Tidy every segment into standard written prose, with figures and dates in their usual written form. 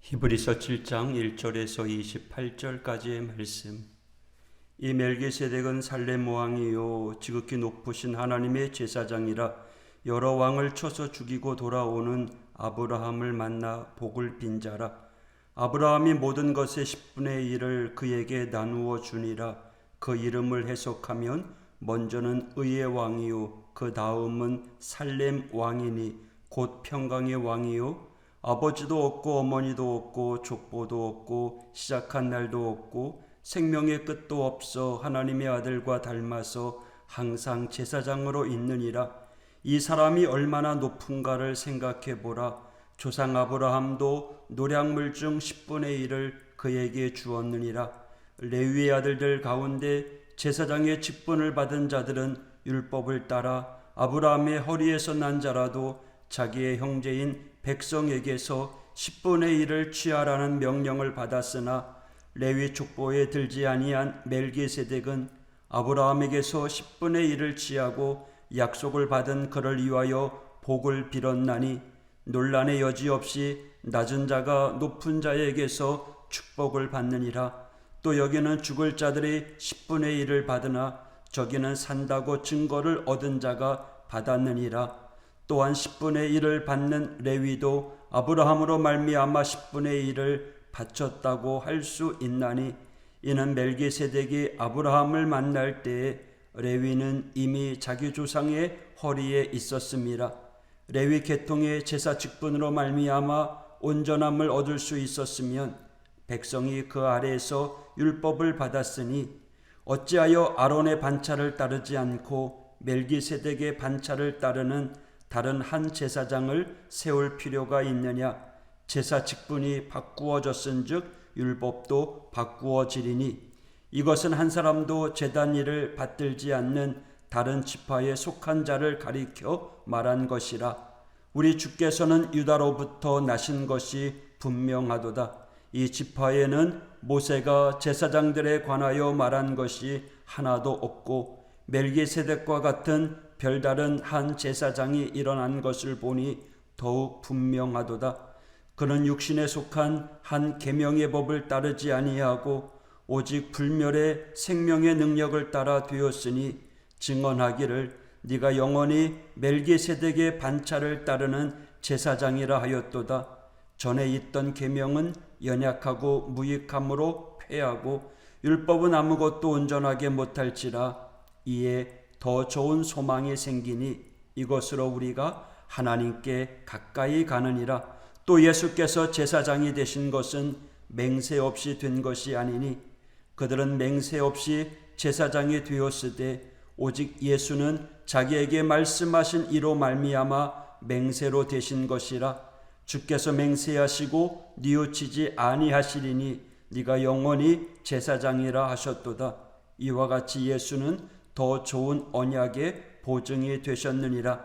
히브리서 7장 1절에서 28절까지의 말씀. 이 멜기세덱은 살렘 왕이요 지극히 높으신 하나님의 제사장이라 여러 왕을 쳐서 죽이고 돌아오는 아브라함을 만나 복을 빈 자라. 아브라함이 모든 것의 10분의 1을 그에게 나누어 주니라. 그 이름을 해석하면 먼저는 의의 왕이요 그 다음은 살렘 왕이니 곧 평강의 왕이요 아버지도 없고 어머니도 없고 족보도 없고 시작한 날도 없고 생명의 끝도 없어 하나님의 아들과 닮아서 항상 제사장으로 있느니라. 이 사람이 얼마나 높은가를 생각해 보라. 조상 아브라함도 노량물 중 10분의 1을 그에게 주었느니라. 레위의 아들들 가운데 제사장의 직분을 받은 자들은 율법을 따라 아브라함의 허리에서 난 자라도 자기의 형제인 백성에게서 10분의 1을 취하라는 명령을 받았으나 레위 족보에 들지 아니한 멜기세덱은 아브라함에게서 10분의 1을 취하고 약속을 받은 그를 위하여 복을 빌었나니 논란의 여지 없이 낮은 자가 높은 자에게서 축복을 받느니라. 또 여기는 죽을 자들이 10분의 1을 받으나 저기는 산다고 증거를 얻은 자가 받았느니라. 또한 10분의 1을 받는 레위도 아브라함으로 말미암아 10분의 1을 바쳤다고 할 수 있나니 이는 멜기세덱이 아브라함을 만날 때에 레위는 이미 자기 조상의 허리에 있었습니다. 레위 계통의 제사 직분으로 말미암아 온전함을 얻을 수 있었으면 백성이 그 아래에서 율법을 받았으니 어찌하여 아론의 반차를 따르지 않고 멜기세덱의 반차를 따르는 다른 한 제사장을 세울 필요가 있느냐. 제사 직분이 바꾸어졌은즉 율법도 바꾸어지리니 이것은 한 사람도 제단 일을 받들지 않는 다른 지파에 속한 자를 가리켜 말한 것이라. 우리 주께서는 유다로부터 나신 것이 분명하도다. 이 지파에는 모세가 제사장들에 관하여 말한 것이 하나도 없고 멜기세덱과 같은 별다른 한 제사장이 일어난 것을 보니 더욱 분명하도다. 그는 육신에 속한 한 계명의 법을 따르지 아니하고 오직 불멸의 생명의 능력을 따라 되었으니 증언하기를 네가 영원히 멜기세덱의 반차를 따르는 제사장이라 하였도다. 전에 있던 계명은 연약하고 무익함으로 패하고 율법은 아무것도 온전하게 못할지라. 이에 더 좋은 소망이 생기니 이것으로 우리가 하나님께 가까이 가느니라. 또 예수께서 제사장이 되신 것은 맹세 없이 된 것이 아니니 그들은 맹세 없이 제사장이 되었으되 오직 예수는 자기에게 말씀하신 이로 말미암아 맹세로 되신 것이라. 주께서 맹세하시고 뉘우치지 아니하시리니 네가 영원히 제사장이라 하셨도다. 이와 같이 예수는 더 좋은 언약의 보증이 되셨느니라.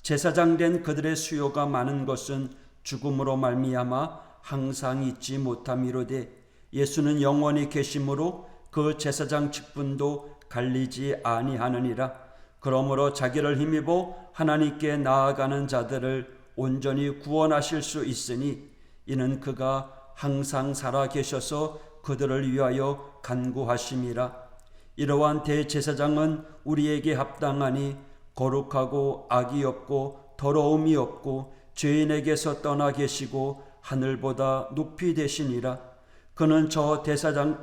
제사장 된 그들의 수요가 많은 것은 죽음으로 말미암아 항상 잊지 못함이로되 예수는 영원히 계심으로 그 제사장 직분도 갈리지 아니하느니라. 그러므로 자기를 힘입어 하나님께 나아가는 자들을 온전히 구원하실 수 있으니 이는 그가 항상 살아 계셔서 그들을 위하여 간구하심이라. 이러한 대제사장은 우리에게 합당하니 거룩하고 악이 없고 더러움이 없고 죄인에게서 떠나 계시고 하늘보다 높이 되시니라. 그는 저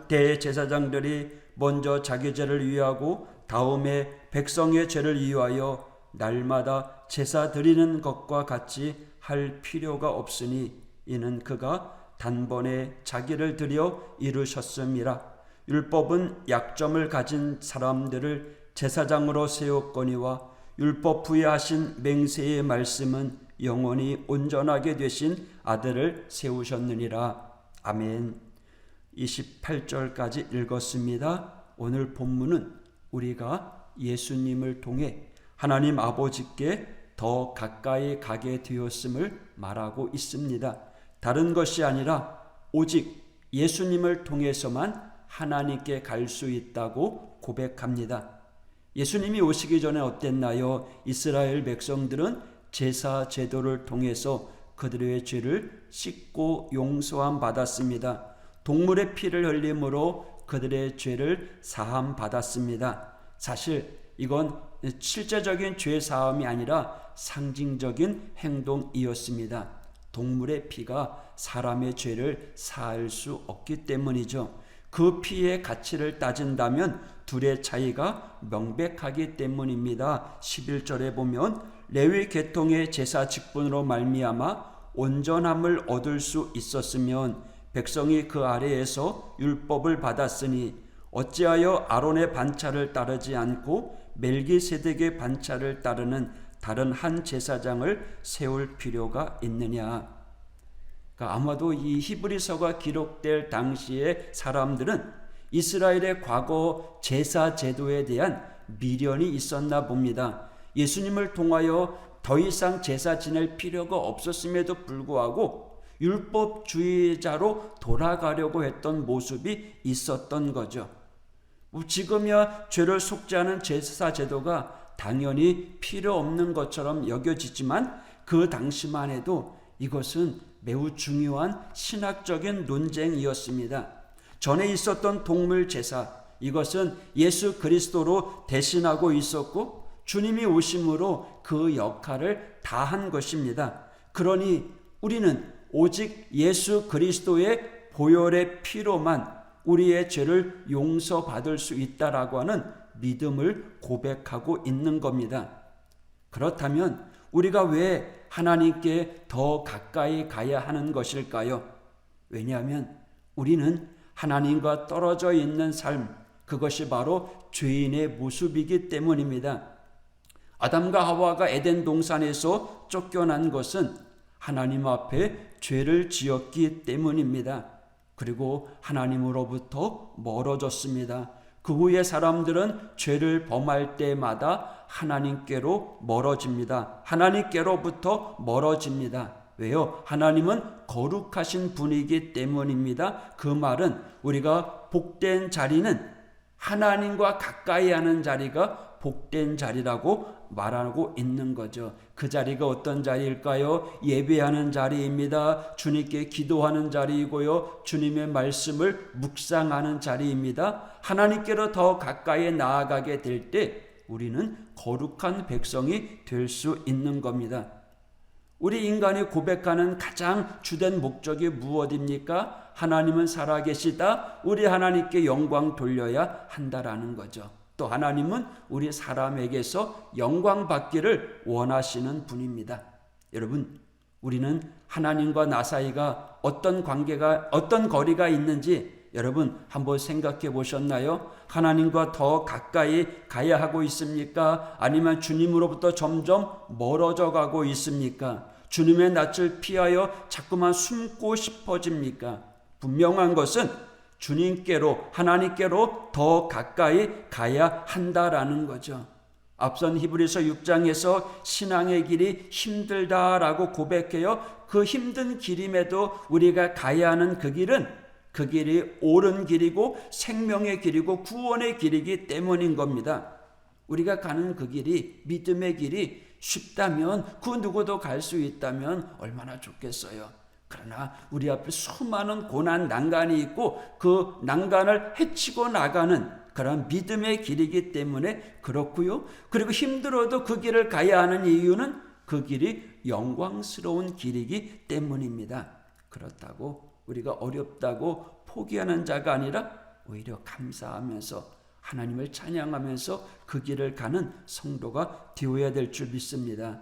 대제사장들이 먼저 자기 죄를 위하고 다음에 백성의 죄를 위하여 날마다 제사 드리는 것과 같이 할 필요가 없으니 이는 그가 단번에 자기를 드려 이루셨음이라. 율법은 약점을 가진 사람들을 제사장으로 세웠거니와 율법 후에 하신 맹세의 말씀은 영원히 온전하게 되신 아들을 세우셨느니라. 아멘. 28절까지 읽었습니다. 오늘 본문은 우리가 예수님을 통해 하나님 아버지께 더 가까이 가게 되었음을 말하고 있습니다. 다른 것이 아니라 오직 예수님을 통해서만 하나님께 갈 수 있다고 고백합니다. 예수님이 오시기 전에 어땠나요? 이스라엘 백성들은 제사 제도를 통해서 그들의 죄를 씻고 용서함 받았습니다. 동물의 피를 흘림으로 그들의 죄를 사함 받았습니다. 사실 이건 실제적인 죄 사함이 아니라 상징적인 행동이었습니다. 동물의 피가 사람의 죄를 사할 수 없기 때문이죠. 그 피의 가치를 따진다면 둘의 차이가 명백하기 때문입니다. 11절에 보면 레위 계통의 제사 직분으로 말미암아 온전함을 얻을 수 있었으면 백성이 그 아래에서 율법을 받았으니 어찌하여 아론의 반차를 따르지 않고 멜기세덱의 반차를 따르는 다른 한 제사장을 세울 필요가 있느냐. 그러니까 아마도 이 히브리서가 기록될 당시의 사람들은 이스라엘의 과거 제사 제도에 대한 미련이 있었나 봅니다. 예수님을 통하여 더 이상 제사 지낼 필요가 없었음에도 불구하고 율법주의자로 돌아가려고 했던 모습이 있었던 거죠. 지금이야 죄를 속지 않은 제사 제도가 당연히 필요 없는 것처럼 여겨지지만 그 당시만 해도 이것은 매우 중요한 신학적인 논쟁이었습니다. 전에 있었던 동물 제사, 이것은 예수 그리스도로 대신하고 있었고 주님이 오심으로 그 역할을 다한 것입니다. 그러니 우리는 오직 예수 그리스도의 보혈의 피로만 우리의 죄를 용서받을 수 있다라고 하는 믿음을 고백하고 있는 겁니다. 그렇다면 우리가 왜 하나님께 더 가까이 가야 하는 것일까요? 왜냐하면 우리는 하나님과 떨어져 있는 삶, 그것이 바로 죄인의 모습이기 때문입니다. 아담과 하와가 에덴 동산에서 쫓겨난 것은 하나님 앞에 죄를 지었기 때문입니다. 그리고 하나님으로부터 멀어졌습니다. 그 후에 사람들은 죄를 범할 때마다 하나님께로 멀어집니다. 하나님께로부터 멀어집니다. 왜요? 하나님은 거룩하신 분이기 때문입니다. 그 말은 우리가 복된 자리는 하나님과 가까이 하는 자리가 복된 자리라고 말하고 있는 거죠. 그 자리가 어떤 자리일까요? 예배하는 자리입니다. 주님께 기도하는 자리이고요. 주님의 말씀을 묵상하는 자리입니다. 하나님께로 더 가까이 나아가게 될 때 우리는 거룩한 백성이 될 수 있는 겁니다. 우리 인간이 고백하는 가장 주된 목적이 무엇입니까? 하나님은 살아계시다. 우리 하나님께 영광 돌려야 한다라는 거죠. 또 하나님은 우리 사람에게서 영광 받기를 원하시는 분입니다. 여러분, 우리는 하나님과 나 사이가 어떤 관계가, 어떤 거리가 있는지 여러분 한번 생각해 보셨나요? 하나님과 더 가까이 가야 하고 있습니까? 아니면 주님으로부터 점점 멀어져 가고 있습니까? 주님의 낯을 피하여 자꾸만 숨고 싶어집니까? 분명한 것은 주님께로, 하나님께로 더 가까이 가야 한다라는 거죠. 앞선 히브리서 6장에서 신앙의 길이 힘들다라고 고백해요. 그 힘든 길임에도 우리가 가야 하는 그 길이 옳은 길이고 생명의 길이고 구원의 길이기 때문인 겁니다. 우리가 가는 그 길이, 믿음의 길이 쉽다면, 그 누구도 갈 수 있다면 얼마나 좋겠어요. 그러나 우리 앞에 수많은 고난, 난간이 있고 그 난간을 헤치고 나가는 그런 믿음의 길이기 때문에 그렇고요. 그리고 힘들어도 그 길을 가야 하는 이유는 그 길이 영광스러운 길이기 때문입니다. 그렇다고 우리가 어렵다고 포기하는 자가 아니라 오히려 감사하면서 하나님을 찬양하면서 그 길을 가는 성도가 되어야 될 줄 믿습니다.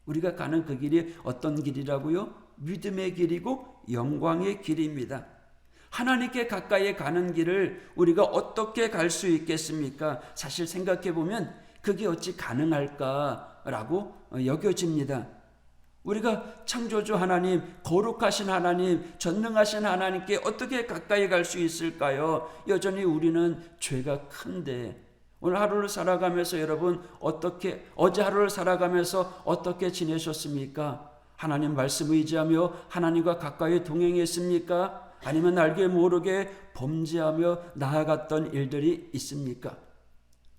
우리가 가는 그 길이 어떤 길이라고요? 믿음의 길이고 영광의 길입니다. 하나님께 가까이 가는 길을 우리가 어떻게 갈 수 있겠습니까? 사실 생각해 보면 그게 어찌 가능할까라고 여겨집니다. 우리가 창조주 하나님, 거룩하신 하나님, 전능하신 하나님께 어떻게 가까이 갈 수 있을까요? 여전히 우리는 죄가 큰데 오늘 하루를 살아가면서 여러분 어제 하루를 살아가면서 어떻게 지내셨습니까? 하나님 말씀 의지하며 하나님과 가까이 동행했습니까? 아니면 알게 모르게 범죄하며 나아갔던 일들이 있습니까?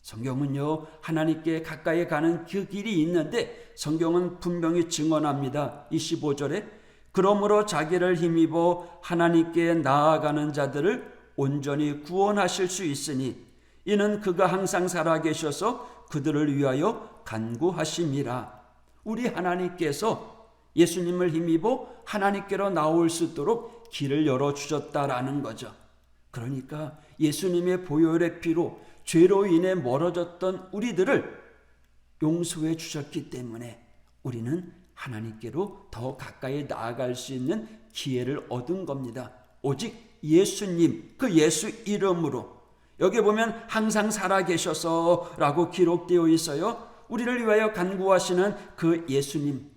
성경은요, 하나님께 가까이 가는 그 길이 있는데 성경은 분명히 증언합니다. 25절에 그러므로 자기를 힘입어 하나님께 나아가는 자들을 온전히 구원하실 수 있으니 이는 그가 항상 살아계셔서 그들을 위하여 간구하심이라. 우리 하나님께서 예수님을 힘입어 하나님께로 나올 수 있도록 길을 열어주셨다라는 거죠. 그러니까 예수님의 보혈의 피로 죄로 인해 멀어졌던 우리들을 용서해 주셨기 때문에 우리는 하나님께로 더 가까이 나아갈 수 있는 기회를 얻은 겁니다. 오직 예수님, 그 예수 이름으로. 여기 보면 항상 살아계셔서 라고 기록되어 있어요. 우리를 위하여 간구하시는 그 예수님,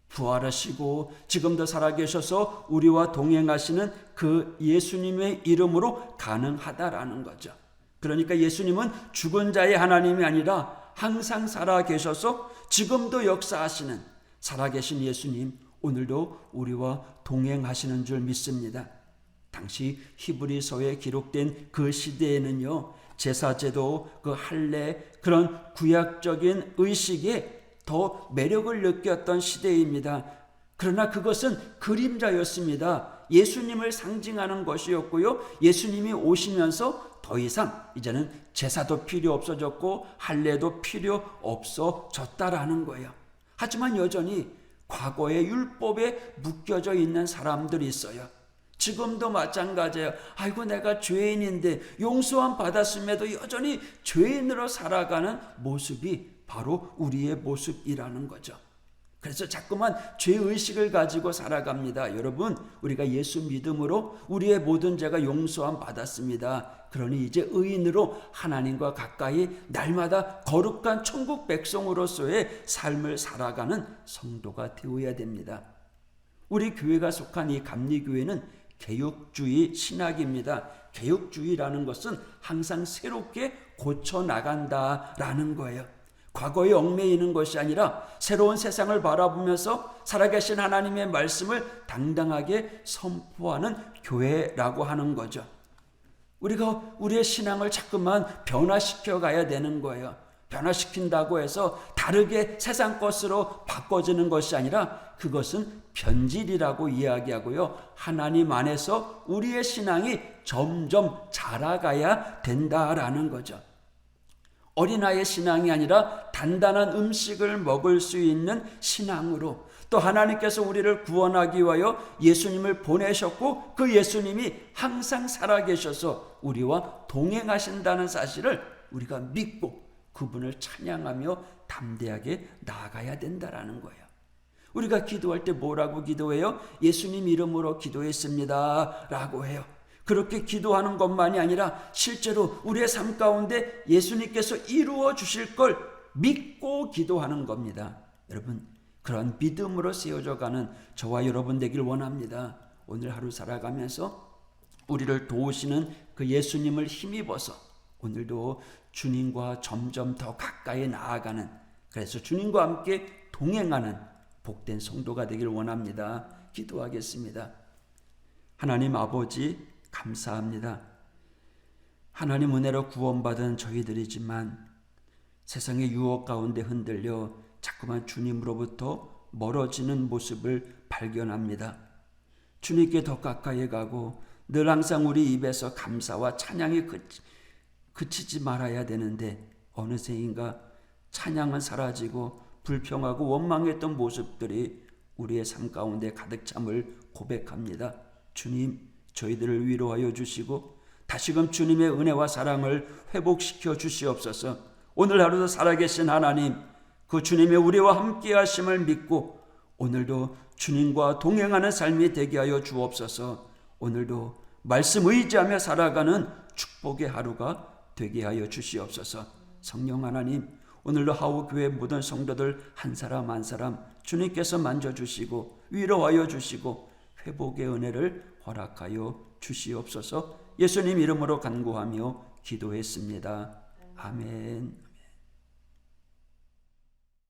부활하시고 지금도 살아계셔서 우리와 동행하시는 그 예수님의 이름으로 가능하다라는 거죠. 그러니까 예수님은 죽은 자의 하나님이 아니라 항상 살아계셔서 지금도 역사하시는 살아계신 예수님, 오늘도 우리와 동행하시는 줄 믿습니다. 당시 히브리서에 기록된 그 시대에는요, 제사제도, 그 할례, 그런 구약적인 의식에 더 매력을 느꼈던 시대입니다. 그러나 그것은 그림자였습니다. 예수님을 상징하는 것이었고요. 예수님이 오시면서 더 이상 이제는 제사도 필요 없어졌고 할례도 필요 없어졌다라는 거예요. 하지만 여전히 과거의 율법에 묶여져 있는 사람들이 있어요. 지금도 마찬가지예요. 아이고 내가 죄인인데 용서함 받았음에도 여전히 죄인으로 살아가는 모습이 바로 우리의 모습이라는 거죠. 그래서 자꾸만 죄의식을 가지고 살아갑니다. 여러분, 우리가 예수 믿음으로 우리의 모든 죄가 용서함 받았습니다. 그러니 이제 의인으로 하나님과 가까이 날마다 거룩한 천국 백성으로서의 삶을 살아가는 성도가 되어야 됩니다. 우리 교회가 속한 이 감리교회는 개혁주의 신학입니다. 개혁주의라는 것은 항상 새롭게 고쳐나간다라는 거예요. 과거에 얽매이는 것이 아니라 새로운 세상을 바라보면서 살아계신 하나님의 말씀을 당당하게 선포하는 교회라고 하는 거죠. 우리가 우리의 신앙을 자꾸만 변화시켜 가야 되는 거예요. 변화시킨다고 해서 다르게 세상 것으로 바꿔지는 것이 아니라 그것은 변질이라고 이야기하고요. 하나님 안에서 우리의 신앙이 점점 자라가야 된다라는 거죠. 어린아이의 신앙이 아니라 단단한 음식을 먹을 수 있는 신앙으로, 또 하나님께서 우리를 구원하기 위하여 예수님을 보내셨고 그 예수님이 항상 살아계셔서 우리와 동행하신다는 사실을 우리가 믿고 그분을 찬양하며 담대하게 나아가야 된다라는 거예요. 우리가 기도할 때 뭐라고 기도해요? 예수님 이름으로 기도했습니다 라고 해요. 그렇게 기도하는 것만이 아니라 실제로 우리의 삶 가운데 예수님께서 이루어 주실 걸 믿고 기도하는 겁니다. 여러분, 그런 믿음으로 세워져 가는 저와 여러분 되길 원합니다. 오늘 하루 살아가면서 우리를 도우시는 그 예수님을 힘입어서 오늘도 주님과 점점 더 가까이 나아가는, 그래서 주님과 함께 동행하는 복된 성도가 되길 원합니다. 기도하겠습니다. 하나님 아버지, 감사합니다. 하나님 은혜로 구원받은 저희들이지만 세상의 유혹 가운데 흔들려 자꾸만 주님으로부터 멀어지는 모습을 발견합니다. 주님께 더 가까이 가고 늘 항상 우리 입에서 감사와 찬양이 그치지 말아야 되는데 어느새인가 찬양은 사라지고 불평하고 원망했던 모습들이 우리의 삶 가운데 가득 참을 고백합니다. 주님, 저희들을 위로하여 주시고 다시금 주님의 은혜와 사랑을 회복시켜 주시옵소서. 오늘 하루도 살아계신 하나님, 그 주님의 우리와 함께 하심을 믿고 오늘도 주님과 동행하는 삶이 되게 하여 주옵소서. 오늘도 말씀 의지하며 살아가는 축복의 하루가 되게 하여 주시옵소서. 성령 하나님, 오늘도 하우교회 모든 성도들 한 사람 한 사람 주님께서 만져주시고 위로하여 주시고 회복의 은혜를 허락하여 주시옵소서. 예수님 이름으로 간구하며 기도했습니다. 아멘.